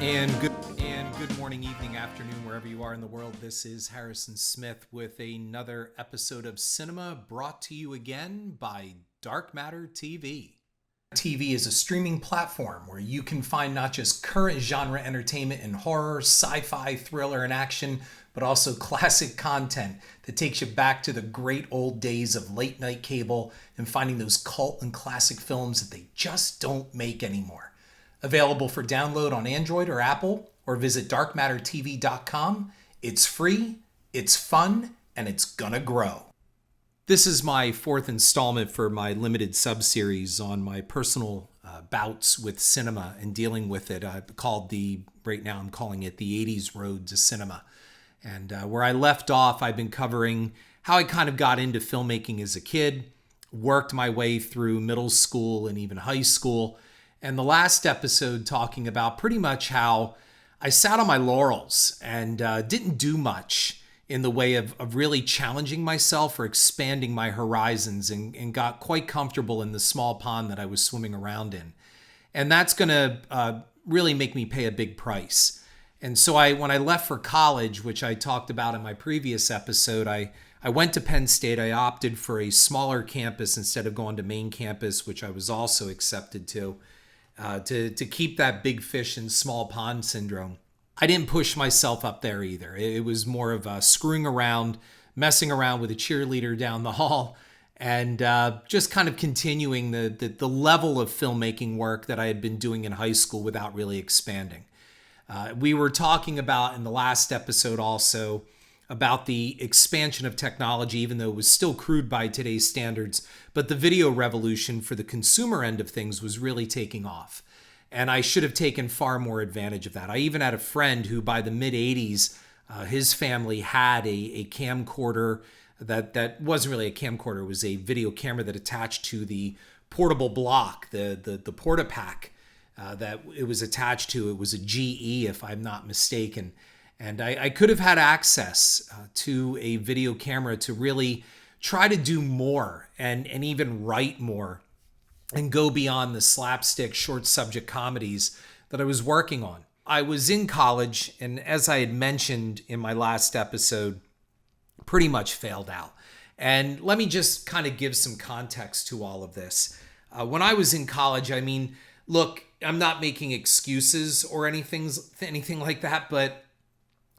And good morning, evening, afternoon, wherever you are in the world. This is Harrison Smith with another episode of Cynema, brought to you again by Dark Matter TV. TV is a streaming platform where you can find not just current genre entertainment in horror, sci-fi, thriller, and action, but also classic content that takes you back to the great old days of late night cable and finding those cult and classic films that they just don't make anymore. Available for download on Android or Apple, or visit darkmattertv.com. It's free, it's fun, and it's gonna grow. This is my fourth installment for my limited sub-series on my personal bouts with cinema and dealing with it. Right now I'm calling it the 80s Road to Cinema. And where I left off, I've been covering how I kind of got into filmmaking as a kid, worked my way through middle school and even high school, and the last episode talking about pretty much how I sat on my laurels and didn't do much in the way of really challenging myself or expanding my horizons and got quite comfortable in the small pond that I was swimming around in. And that's going to really make me pay a big price. And so when I left for college, which I talked about in my previous episode, I went to Penn State. I opted for a smaller campus instead of going to main campus, which I was also accepted to keep that big fish in small pond syndrome. I didn't push myself up there either. It was more of screwing around, messing around with a cheerleader down the hall, and just kind of continuing the level of filmmaking work that I had been doing in high school without really expanding. We were talking about in the last episode also about the expansion of technology, even though it was still crude by today's standards, but the video revolution for the consumer end of things was really taking off. And I should have taken far more advantage of that. I even had a friend who by the mid 80s, his family had a camcorder that wasn't really a camcorder, it was a video camera that attached to the portable block, the Portapack that it was attached to. It was a GE, if I'm not mistaken. And I could have had access to a video camera to really try to do more and even write more and go beyond the slapstick short subject comedies that I was working on. I was in college, and as I had mentioned in my last episode, pretty much failed out. And let me just kind of give some context to all of this. When I was in college, I mean, look, I'm not making excuses or anything like that, but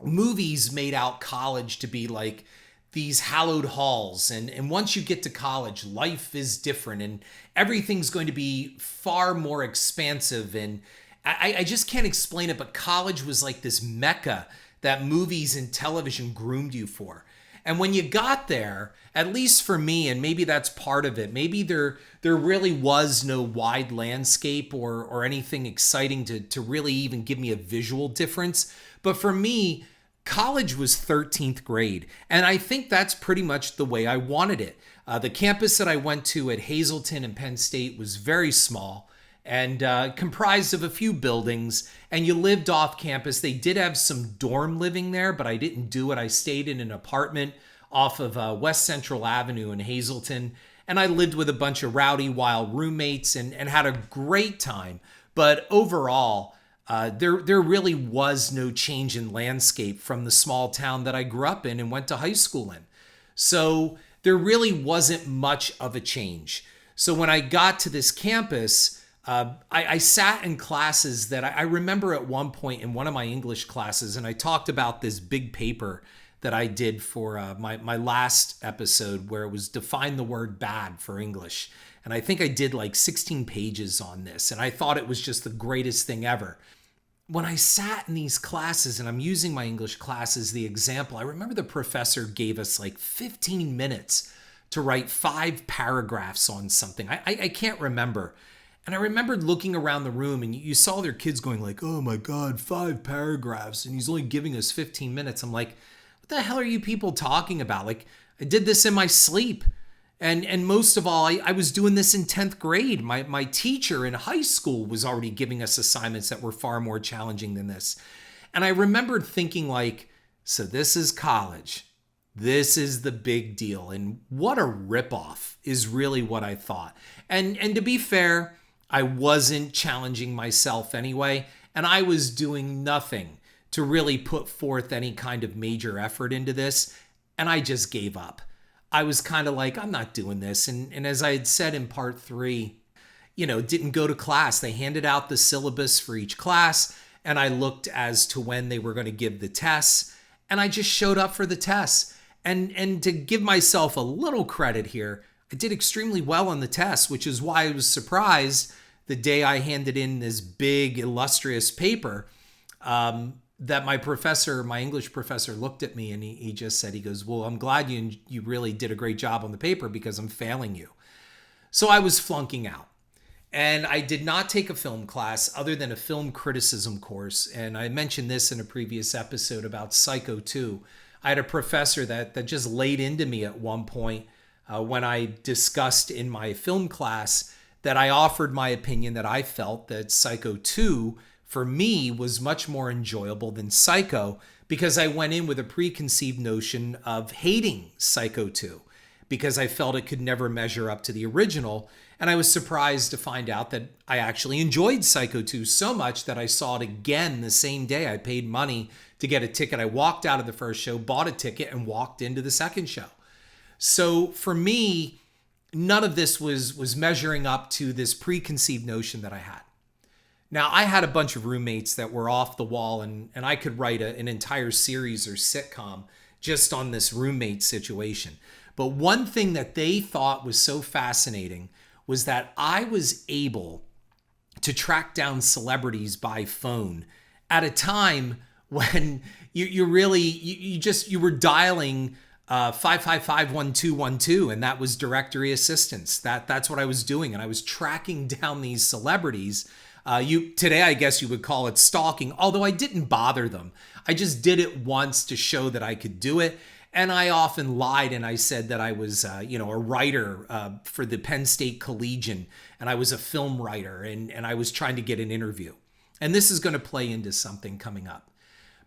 movies made out college to be like these hallowed halls. And once you get to college, life is different and everything's going to be far more expansive. And I just can't explain it, but college was like this mecca that movies and television groomed you for. And when you got there, at least for me, and maybe that's part of it, maybe there really was no wide landscape or anything exciting to really even give me a visual difference. But for me, college was 13th grade, and I think that's pretty much the way I wanted it. The campus that I went to at Hazleton and Penn State was very small and comprised of a few buildings, and you lived off campus. They did have some dorm living there, but I didn't do it. I stayed in an apartment off of West Central Avenue in Hazleton, and I lived with a bunch of rowdy, wild roommates and had a great time. But overall, there really was no change in landscape from the small town that I grew up in and went to high school in. So there really wasn't much of a change. So when I got to this campus, I sat in classes that I remember at one point in one of my English classes, and I talked about this big paper that I did for my last episode where it was define the word bad for English. And I think I did like 16 pages on this, and I thought it was just the greatest thing ever. When I sat in these classes, and I'm using my English class as the example, I remember the professor gave us like 15 minutes to write 5 paragraphs on something. I can't remember. And I remembered looking around the room, and you saw their kids going like, oh my God, 5 paragraphs, and he's only giving us 15 minutes. I'm like, what the hell are you people talking about? Like, I did this in my sleep. And most of all, I was doing this in 10th grade. My teacher in high school was already giving us assignments that were far more challenging than this. And I remembered thinking like, so this is college. This is the big deal. And what a ripoff is really what I thought. And to be fair, I wasn't challenging myself anyway. And I was doing nothing to really put forth any kind of major effort into this. And I just gave up. I was kind of like, I'm not doing this. And as I had said in part 3, didn't go to class. They handed out the syllabus for each class, and I looked as to when they were going to give the tests, and I just showed up for the tests. And to give myself a little credit here, I did extremely well on the tests, which is why I was surprised the day I handed in this big, illustrious paper, that my English professor looked at me and he just said, he goes, well, I'm glad you really did a great job on the paper because I'm failing you. So I was flunking out. And I did not take a film class other than a film criticism course. And I mentioned this in a previous episode about Psycho 2. I had a professor that just laid into me at one point when I discussed in my film class that I offered my opinion that I felt that Psycho 2 for me was much more enjoyable than Psycho because I went in with a preconceived notion of hating Psycho 2 because I felt it could never measure up to the original. And I was surprised to find out that I actually enjoyed Psycho 2 so much that I saw it again the same day. I paid money to get a ticket. I walked out of the first show, bought a ticket, and walked into the second show. So for me, none of this was measuring up to this preconceived notion that I had. Now, I had a bunch of roommates that were off the wall, and I could write an entire series or sitcom just on this roommate situation. But one thing that they thought was so fascinating was that I was able to track down celebrities by phone at a time when you were dialing 555-1212, and that was directory assistance. That's what I was doing, and I was tracking down these celebrities. Today, I guess you would call it stalking, although I didn't bother them. I just did it once to show that I could do it. And I often lied and I said that I was, a writer for the Penn State Collegian, and I was a film writer, and I was trying to get an interview. And this is going to play into something coming up.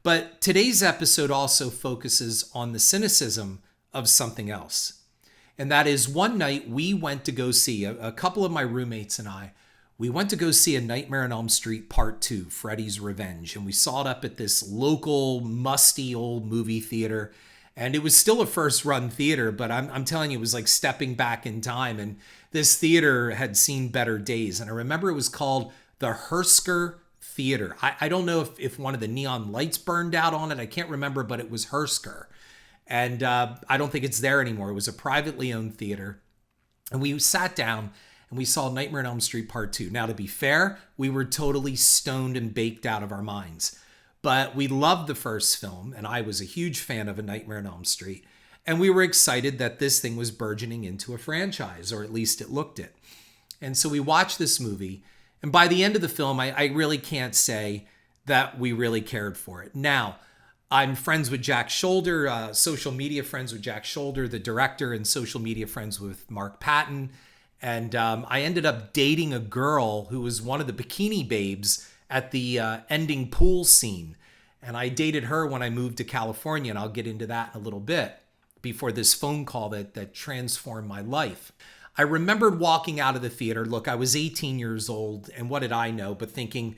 But today's episode also focuses on the cynicism of something else. And that is, one night we went to go see, a couple of my roommates and we went to go see A Nightmare on Elm Street Part 2, Freddy's Revenge. And we saw it up at this local, musty old movie theater. And it was still a first-run theater, but I'm telling you, it was like stepping back in time. And this theater had seen better days. And I remember it was called the Hersker Theater. I don't know if one of the neon lights burned out on it. I can't remember, but it was Hersker. And I don't think it's there anymore. It was a privately owned theater. And we sat down and we saw Nightmare on Elm Street Part 2. Now, to be fair, we were totally stoned and baked out of our minds. But we loved the first film, and I was a huge fan of A Nightmare on Elm Street. And we were excited that this thing was burgeoning into a franchise, or at least it looked it. And so we watched this movie, and by the end of the film, I really can't say that we really cared for it. Now, I'm friends with Jack Shoulder, social media friends with Jack Shoulder, the director, and social media friends with Mark Patton. And I ended up dating a girl who was one of the bikini babes at the ending pool scene. And I dated her when I moved to California, and I'll get into that in a little bit, before this phone call that transformed my life. I remembered walking out of the theater. Look, I was 18 years old, and what did I know? But thinking,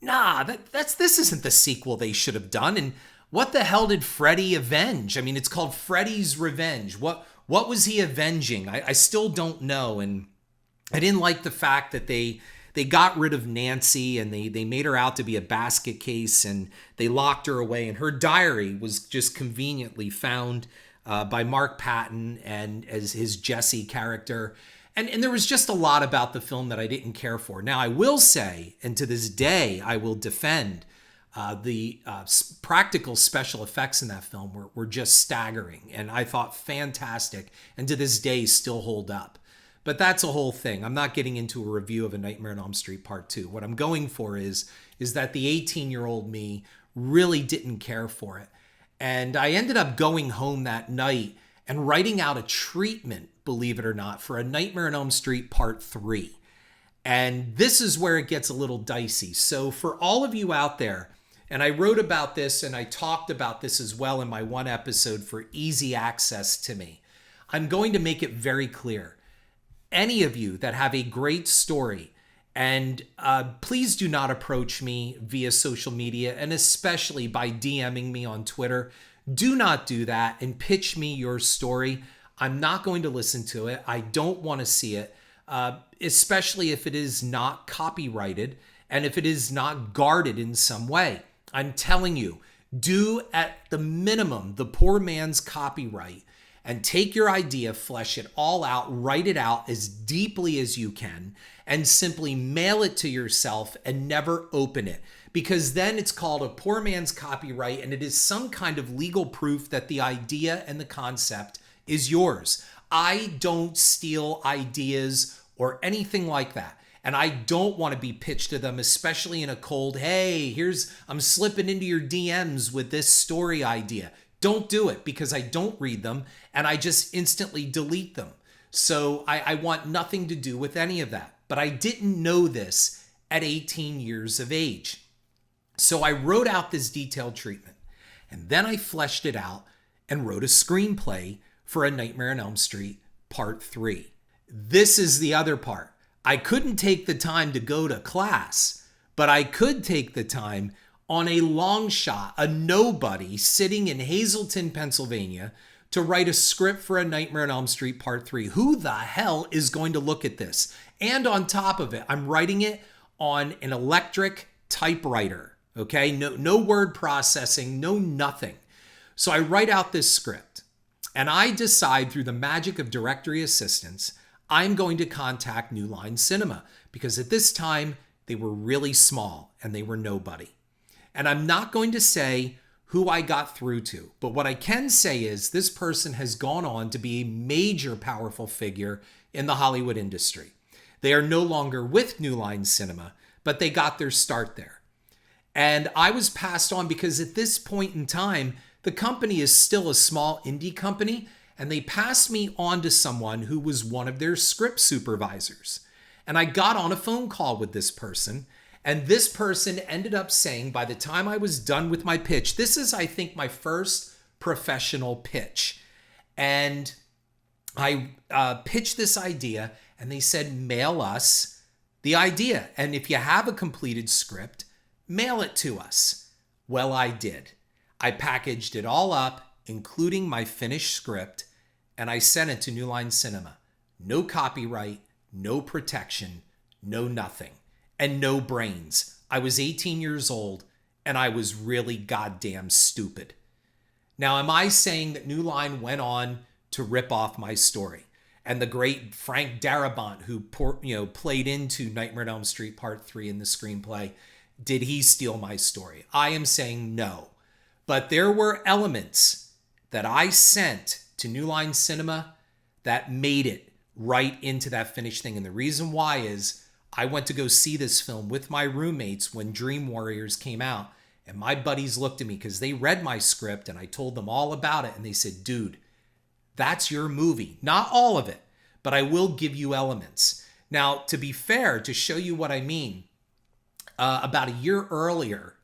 nah, this isn't the sequel they should have done. And what the hell did Freddy avenge? I mean, it's called Freddy's Revenge. What was he avenging? I still don't know. And I didn't like the fact that they got rid of Nancy, and they made her out to be a basket case, and they locked her away. And her diary was just conveniently found by Mark Patton and as his Jesse character. And there was just a lot about the film that I didn't care for. Now, I will say, and to this day, I will defend the practical special effects in that film were just staggering, and I thought fantastic, and to this day still hold up. But that's a whole thing. I'm not getting into a review of A Nightmare on Elm Street Part 2. What I'm going for is that the 18-year-old me really didn't care for it. And I ended up going home that night and writing out a treatment, believe it or not, for A Nightmare on Elm Street Part 3. And this is where it gets a little dicey. So for all of you out there, and I wrote about this and I talked about this as well in my one episode for easy access to me, I'm going to make it very clear. Any of you that have a great story And please do not approach me via social media, and especially by DMing me on Twitter. Do not do that and pitch me your story. I'm not going to listen to it. I don't want to see it, especially if it is not copyrighted and if it is not guarded in some way. I'm telling you, do at the minimum the poor man's copyright and take your idea, flesh it all out, write it out as deeply as you can, and simply mail it to yourself and never open it. Because then it's called a poor man's copyright, and it is some kind of legal proof that the idea and the concept is yours. I don't steal ideas or anything like that. And I don't want to be pitched to them, especially in a cold, hey, I'm slipping into your DMs with this story idea. Don't do it, because I don't read them and I just instantly delete them. So I want nothing to do with any of that. But I didn't know this at 18 years of age. So I wrote out this detailed treatment, and then I fleshed it out and wrote a screenplay for A Nightmare on Elm Street Part 3. This is the other part. I couldn't take the time to go to class, but I could take the time on a long shot, a nobody sitting in Hazleton, Pennsylvania, to write a script for A Nightmare on Elm Street Part 3. Who the hell is going to look at this? And on top of it, I'm writing it on an electric typewriter, okay? No word processing, no nothing. So I write out this script, and I decide through the magic of directory assistance, I'm going to contact New Line Cinema, because at this time, they were really small and they were nobody. And I'm not going to say who I got through to, but what I can say is this person has gone on to be a major powerful figure in the Hollywood industry. They are no longer with New Line Cinema, but they got their start there. And I was passed on because at this point in time, the company is still a small indie company, and they passed me on to someone who was one of their script supervisors. And I got on a phone call with this person, and this person ended up saying, by the time I was done with my pitch, this is, I think, my first professional pitch. And I pitched this idea, and they said, mail us the idea. And if you have a completed script, mail it to us. Well, I did. I packaged it all up, including my finished script, and I sent it to New Line Cinema. No copyright, no protection, no nothing, and no brains. I was 18 years old, and I was really goddamn stupid. Now, am I saying that New Line went on to rip off my story? And the great Frank Darabont, who played into Nightmare on Elm Street Part 3 in the screenplay, did he steal my story? I am saying no. But there were elements that I sent to New Line Cinema that made it right into that finished thing. And the reason why is I went to go see this film with my roommates when Dream Warriors came out. And my buddies looked at me because they read my script and I told them all about it. And they said, dude, that's your movie. Not all of it, but I will give you elements. Now, to be fair, to show you what I mean, about a year earlier,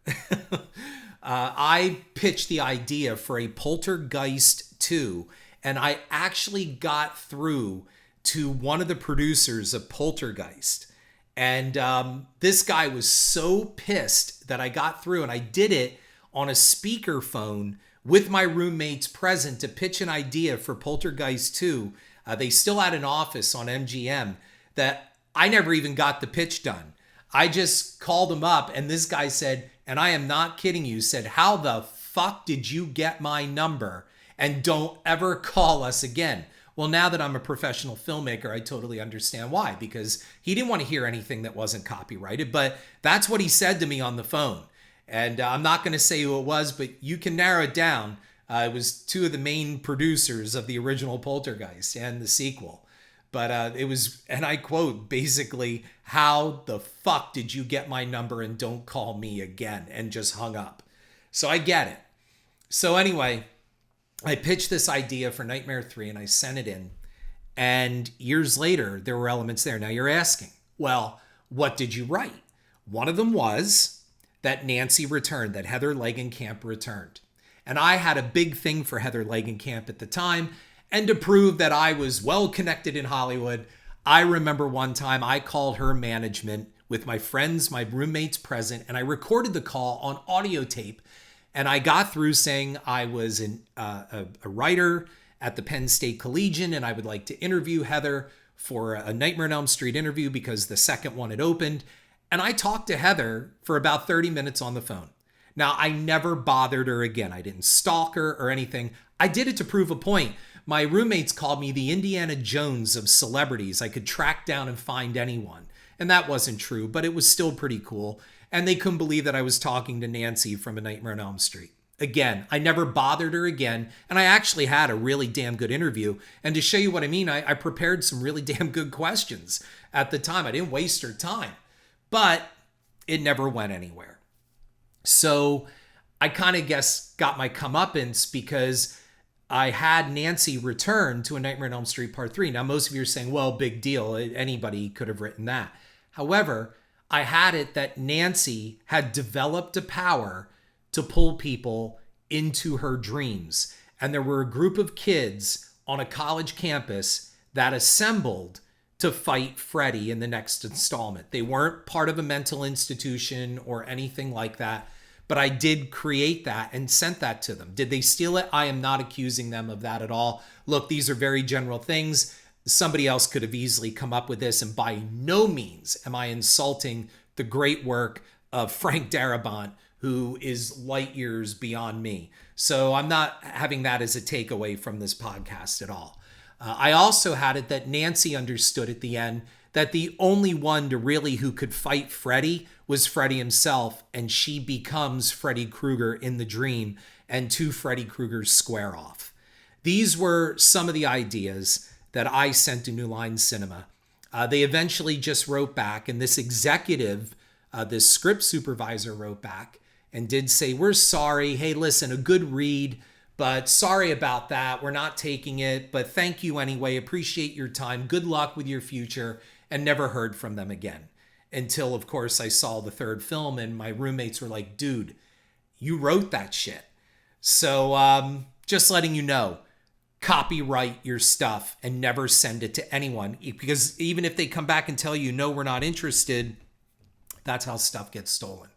I pitched the idea for a Poltergeist 2, and I actually got through to one of the producers of Poltergeist. And this guy was so pissed that I got through, and I did it on a speakerphone with my roommates present to pitch an idea for Poltergeist 2. They still had an office on MGM that I never even got the pitch done. I just called him up, and this guy said, and I am not kidding you, said, how the fuck did you get my number? And don't ever call us again. Well, now that I'm a professional filmmaker, I totally understand why, because he didn't want to hear anything that wasn't copyrighted, but that's what he said to me on the phone. And I'm not going to say who it was, but you can narrow it down. It was two of the main producers of the original Poltergeist and the sequel. But it was, and I quote, basically, how the fuck did you get my number and don't call me again? And just hung up. So I get it. So anyway, I pitched this idea for Nightmare 3 and I sent it in. And years later, there were elements there. Now you're asking, well, what did you write? One of them was that Nancy returned, that Heather Langenkamp returned. And I had a big thing for Heather Langenkamp at the time. And to prove that I was well connected in Hollywood, I remember one time I called her management with my friends, my roommates present, and I recorded the call on audio tape. And I got through saying I was a writer at the Penn State Collegian and I would like to interview Heather for a Nightmare on Elm Street interview because the second one had opened. And I talked to Heather for about 30 minutes on the phone. Now, I never bothered her again. I didn't stalk her or anything. I did it to prove a point. My roommates called me the Indiana Jones of celebrities. I could track down and find anyone. And that wasn't true, but it was still pretty cool. And they couldn't believe that I was talking to Nancy from A Nightmare on Elm Street. Again, I never bothered her again. And I actually had a really damn good interview. And to show you what I mean, I prepared some really damn good questions at the time. I didn't waste her time. But it never went anywhere. So I kind of guess got my comeuppance because I had Nancy return to A Nightmare on Elm Street Part 3. Now, most of you are saying, well, big deal. Anybody could have written that. However, I had it that Nancy had developed a power to pull people into her dreams. And there were a group of kids on a college campus that assembled to fight Freddy in the next installment. They weren't part of a mental institution or anything like that, but I did create that and sent that to them. Did they steal it? I am not accusing them of that at all. Look, these are very general things. Somebody else could have easily come up with this, and by no means am I insulting the great work of Frank Darabont, who is light years beyond me. So I'm not having that as a takeaway from this podcast at all. I also had it that Nancy understood at the end that the only one to really who could fight Freddy was Freddy himself, and she becomes Freddy Krueger in the dream, and two Freddy Kruegers square off. These were some of the ideas that I sent to New Line Cinema. They eventually just wrote back, and this executive, this script supervisor wrote back and did say, we're sorry. Hey, listen, a good read, but sorry about that. We're not taking it, but thank you anyway. Appreciate your time. Good luck with your future. And never heard from them again until, of course, I saw the third film and my roommates were like, dude, you wrote that shit. So just letting you know, copyright your stuff and never send it to anyone, because even if they come back and tell you, no, we're not interested, that's how stuff gets stolen.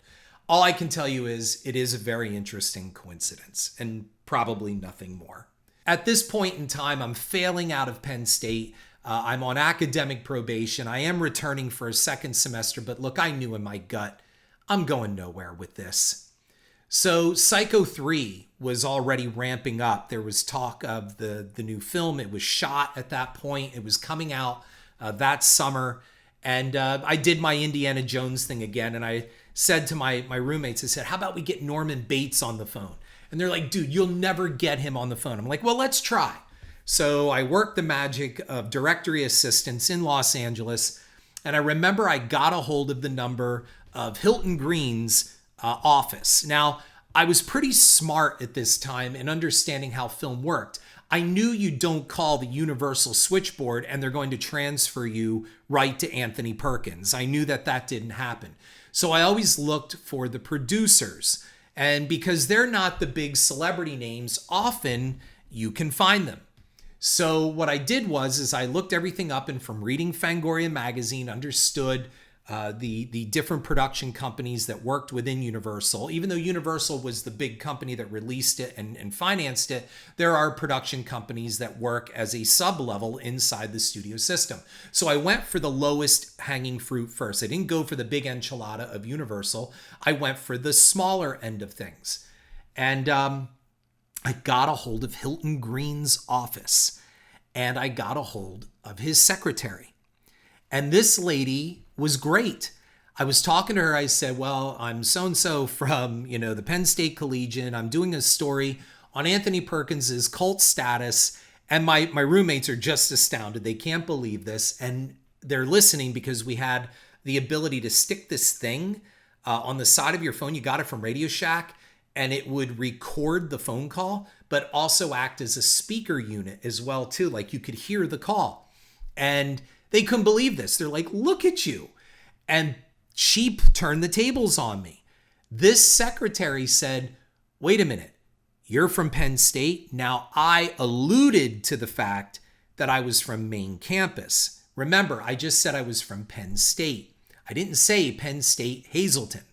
All I can tell you is it is a very interesting coincidence and probably nothing more. At this point in time, I'm failing out of Penn State. I'm on academic probation. I am returning for a second semester, but look, I knew in my gut, I'm going nowhere with this. So Psycho 3 was already ramping up. There was talk of the new film. It was shot at that point. It was coming out that summer. And I did my Indiana Jones thing again. And I said to my roommates, I said, how about we get Norman Bates on the phone? And they're like, dude, you'll never get him on the phone. I'm like, well, let's try. So I worked the magic of directory assistants in Los Angeles. And I remember I got a hold of the number of Hilton Green's office. Now, I was pretty smart at this time in understanding how film worked. I knew you don't call the Universal switchboard and they're going to transfer you right to Anthony Perkins. I knew that didn't happen. So I always looked for the producers. And because they're not the big celebrity names, often you can find them. So what I did was I looked everything up, and from reading Fangoria magazine, understood the different production companies that worked within Universal. Even though Universal was the big company that released it and financed it, there are production companies that work as a sub-level inside the studio system. So I went for the lowest hanging fruit first. I didn't go for the big enchilada of Universal. I went for the smaller end of things. And I got a hold of Hilton Green's office, and I got a hold of his secretary. And this lady was great. I was talking to her. I said, well, I'm so-and-so from, the Penn State Collegian. I'm doing a story on Anthony Perkins's cult status. And my roommates are just astounded. They can't believe this. And they're listening because we had the ability to stick this thing on the side of your phone. You got it from Radio Shack. And it would record the phone call, but also act as a speaker unit as well, too. Like you could hear the call. And they couldn't believe this. They're like, look at you. And she turned the tables on me. This secretary said, wait a minute, you're from Penn State? Now, I alluded to the fact that I was from main campus, Remember, I just said I was from Penn State. I didn't say Penn State Hazleton.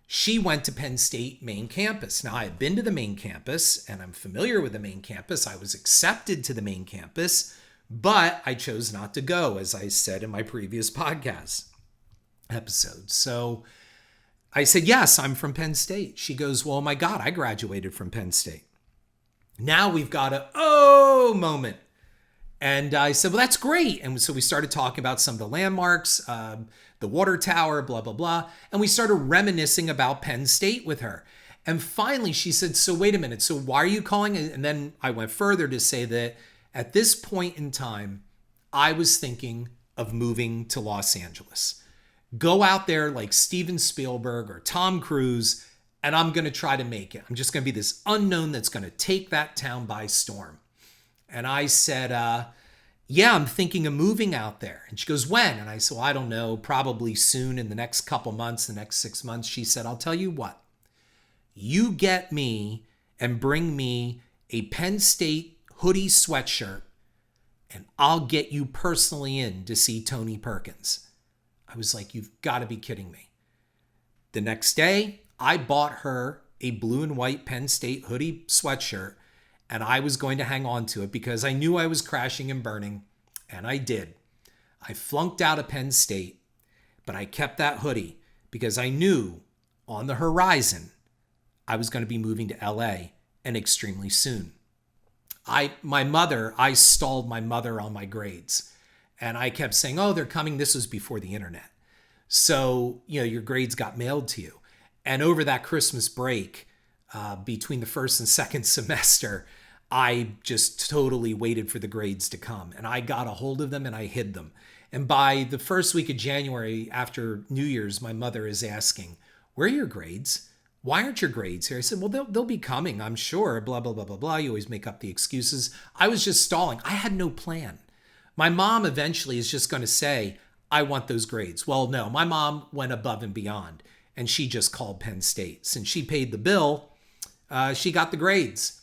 She went to Penn State main campus. Now, I had been to the main campus and I'm familiar with the main campus. I was accepted to the main campus, but I chose not to go, as I said in my previous podcast episode. So I said, yes, I'm from Penn State. She goes, well, oh my God, I graduated from Penn State. Now we've got a moment. And I said, well, that's great. And so we started talking about some of the landmarks, the water tower, blah, blah, blah. And we started reminiscing about Penn State with her. And finally she said, so wait a minute. So why are you calling? And then I went further to say that at this point in time, I was thinking of moving to Los Angeles. Go out there like Steven Spielberg or Tom Cruise, and I'm going to try to make it. I'm just going to be this unknown that's going to take that town by storm. And I said, yeah, I'm thinking of moving out there. And she goes, when? And I said, well, I don't know, probably soon in the next couple months, the next 6 months. She said, I'll tell you what, you get me and bring me a Penn State hoodie sweatshirt and I'll get you personally in to see Tony Perkins. I was like, you've got to be kidding me. The next day, I bought her a blue and white Penn State hoodie sweatshirt. And I was going to hang on to it because I knew I was crashing and burning. And I did. I flunked out of Penn State, but I kept that hoodie because I knew on the horizon I was going to be moving to LA and extremely soon. I stalled my mother on my grades. And I kept saying, oh, they're coming. This was before the internet. So, your grades got mailed to you. And over that Christmas break, between the first and second semester, I just totally waited for the grades to come. And I got a hold of them and I hid them. And by the first week of January, after New Year's, my mother is asking, where are your grades? Why aren't your grades here? I said, well, they'll be coming, I'm sure, blah, blah, blah, blah, blah. You always make up the excuses. I was just stalling. I had no plan. My mom eventually is just going to say, I want those grades. Well, no, my mom went above and beyond. And she just called Penn State. Since she paid the bill, she got the grades.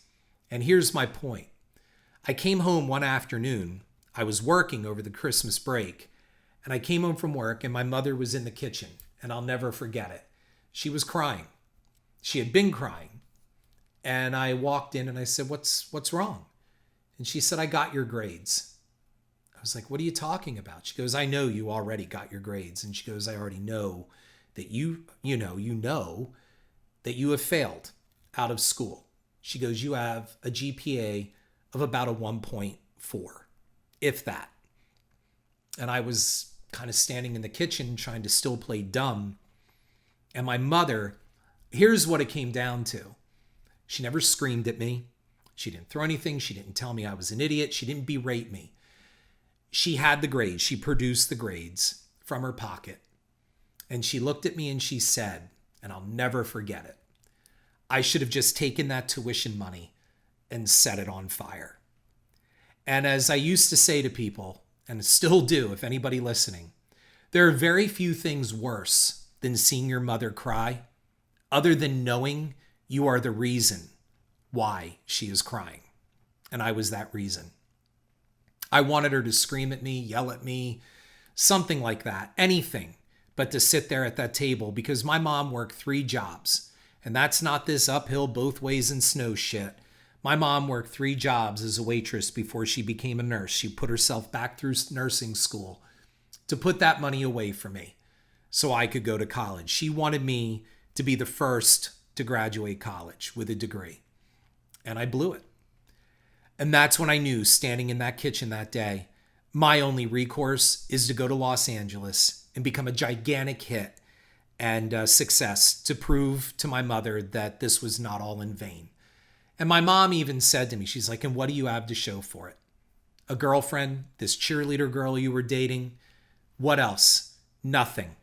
And here's my point. I came home one afternoon. I was working over the Christmas break. And I came home from work and my mother was in the kitchen. And I'll never forget it. She was crying. She had been crying. And I walked in and I said, what's wrong? And she said, I got your grades. I was like, what are you talking about? She goes, I know you already got your grades. And she goes, I already know that you know that you have failed out of school. She goes, you have a GPA of about a 1.4, if that. And I was kind of standing in the kitchen trying to still play dumb. And my mother, here's what it came down to. She never screamed at me. She didn't throw anything. She didn't tell me I was an idiot. She didn't berate me. She had the grades. She produced the grades from her pocket. And she looked at me and she said, and I'll never forget it, I should have just taken that tuition money and set it on fire. And as I used to say to people, and still do if anybody listening, there are very few things worse than seeing your mother cry, other than knowing you are the reason why she is crying. And I was that reason. I wanted her to scream at me, yell at me, something like that, anything but to sit there at that table, because my mom worked 3 jobs. And that's not this uphill both ways in snow shit. My mom worked 3 jobs as a waitress before she became a nurse. She put herself back through nursing school to put that money away for me so I could go to college. She wanted me to be the first to graduate college with a degree. And I blew it. And that's when I knew, standing in that kitchen that day, my only recourse is to go to Los Angeles and become a gigantic hit and success to prove to my mother that this was not all in vain. And my mom even said to me, she's like, and what do you have to show for it? A girlfriend, this cheerleader girl you were dating? What else? Nothing.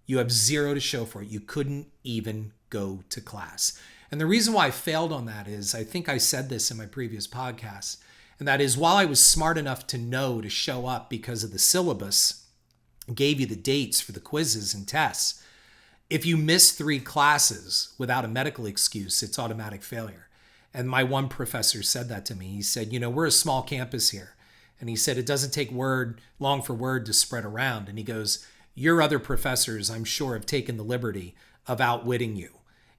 You have 0 to show for it. You couldn't even go to class. And the reason why I failed on that is, I think I said this in my previous podcast, and that is, while I was smart enough to know to show up because of the syllabus, gave you the dates for the quizzes and tests, if you miss 3 classes without a medical excuse, it's automatic failure. And my one professor said that to me. He said, we're a small campus here. And he said, it doesn't take long for word to spread around. And he goes, your other professors, I'm sure, have taken the liberty of outwitting you.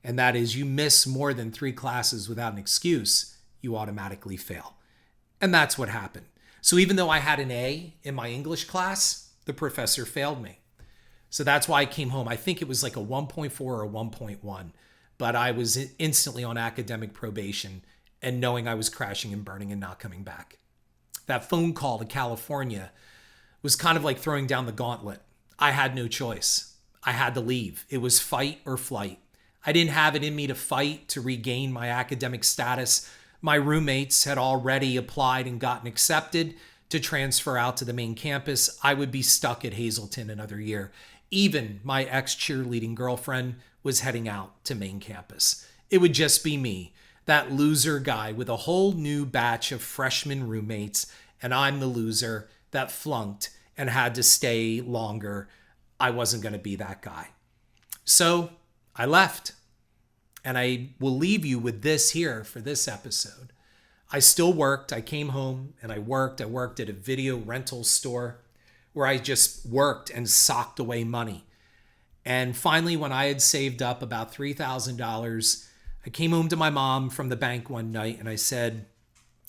And that is, you miss more than 3 classes without an excuse, you automatically fail. And that's what happened. So even though I had an A in my English class, the professor failed me. So that's why I came home. I think it was like a 1.4 or a 1.1, but I was instantly on academic probation and knowing I was crashing and burning and not coming back. That phone call to California was kind of like throwing down the gauntlet. I had no choice. I had to leave. It was fight or flight. I didn't have it in me to fight to regain my academic status. My roommates had already applied and gotten accepted to transfer out to the main campus. I would be stuck at Hazleton another year. Even my ex-cheerleading girlfriend was heading out to main campus. It would just be me, that loser guy with a whole new batch of freshman roommates, and I'm the loser that flunked and had to stay longer. I wasn't going to be that guy. So I left. And I will leave you with this here for this episode. I still worked. I came home and I worked. I worked at a video rental store where I just worked and socked away money. And finally, when I had saved up about $3,000, I came home to my mom from the bank one night and I said,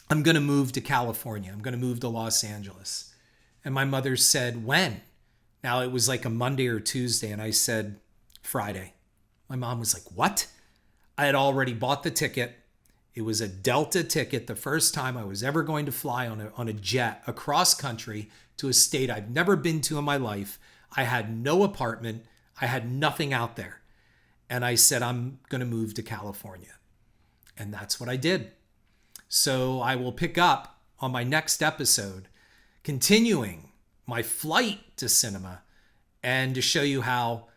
I'm going to move to California. I'm going to move to Los Angeles. And my mother said, when? Now it was like a Monday or Tuesday. And I said, Friday. My mom was like, what? I had already bought the ticket. It was a Delta ticket, the first time I was ever going to fly on a jet across country to a state I've never been to in my life. I had no apartment. I had nothing out there. And I said, I'm going to move to California. And that's what I did. So I will pick up on my next episode, continuing my flight to Cynema and to show you how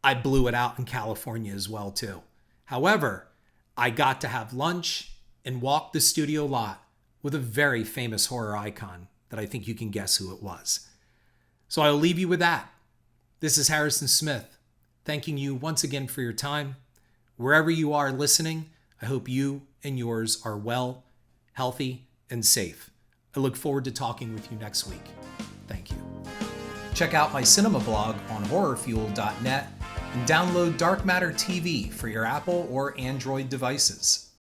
I blew it out in California as well, too. However, I got to have lunch and walk the studio lot with a very famous horror icon that I think you can guess who it was. So I'll leave you with that. This is Harrison Smith, thanking you once again for your time. Wherever you are listening, I hope you and yours are well, healthy, and safe. I look forward to talking with you next week. Thank you. Check out my Cynema blog on horrorfuel.net and download Dark Matter TV for your Apple or Android devices.